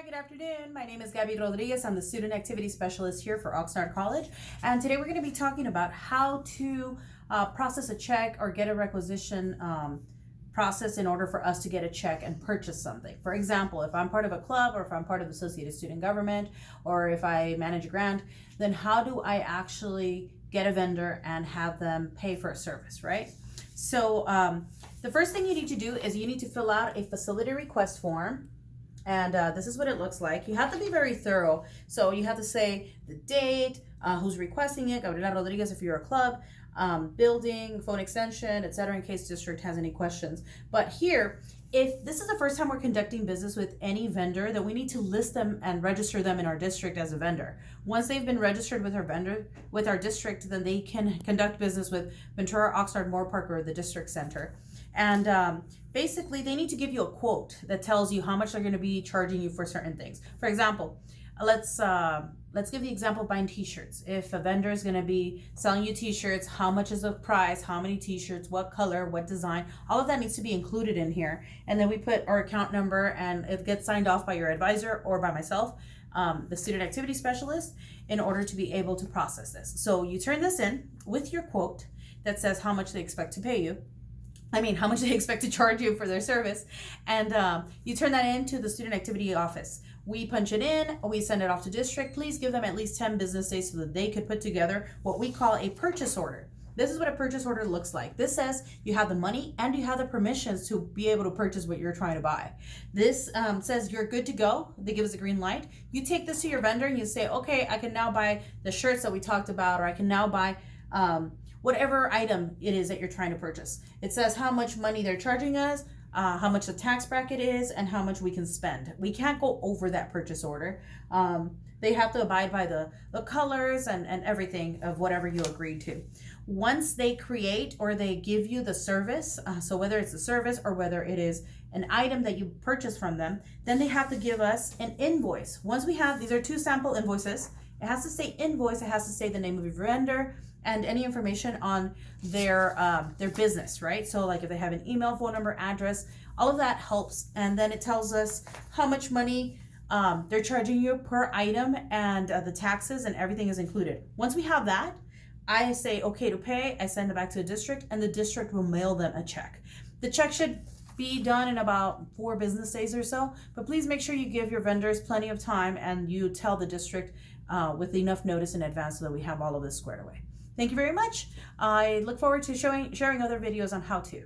good afternoon. My name is Gabby Rodriguez. I'm the Student Activity Specialist here for Oxnard College. And today we're going to be talking about how to process a check or get a requisition process in order for us to get a check and purchase something. For example, if I'm part of a club or if I'm part of the Associated Student Government or if I manage a grant, then how do I actually get a vendor and have them pay for a service, right? So the first thing you need to do is you need to fill out a facility request form. And this is what it looks like. You have to be very thorough. So you have to say the date, who's requesting it, Gabriela Rodriguez if you're a club, building, phone extension, etc. in case district has any questions. But here, if this is the first time we're conducting business with any vendor, then we need to list them and register them in our district as a vendor. Once they've been registered with our district, then they can conduct business with Ventura, Oxnard, Moorpark, or the district center. And basically, they need to give you a quote that tells you how much they're going to be charging you for certain things. For example, let's give the example of buying t-shirts. If a vendor is going to be selling you t-shirts, how much is the price, how many t-shirts, what color, what design, all of that needs to be included in here. And then we put our account number and it gets signed off by your advisor or by myself, the Student Activity Specialist, in order to be able to process this. So you turn this in with your quote that says how much they expect to pay you. How much they expect to charge you for their service. And you turn that into the Student Activity Office. We punch it in, we send it off to district. Please give them at least 10 business days so that they could put together what we call a purchase order. This is what a purchase order looks like. This says you have the money and you have the permissions to be able to purchase what you're trying to buy. This says you're good to go. They give us a green light. You take this to your vendor and you say, okay, I can now buy the shirts that we talked about, or I can now buy whatever item it is that you're trying to purchase. It says how much money they're charging us, how much the tax bracket is, and how much we can spend. We can't go over that purchase order. They have to abide by the colors and everything of whatever you agreed to. Once they create or they give you the service, so whether it's a service or whether it is an item that you purchase from them, then they have to give us an invoice. Once we have, these are 2 sample invoices. It has to say invoice, it has to say the name of your vendor, and any information on their business, right? So like if they have an email, phone number, address, all of that helps. And then it tells us how much money they're charging you per item, and the taxes and everything is included. Once we have that, I say okay to pay, I send it back to the district, and the district will mail them a check. The check should be done in about 4 business days or so, but please make sure you give your vendors plenty of time and you tell the district with enough notice in advance so that we have all of this squared away. Thank you very much. I look forward to sharing other videos on how to.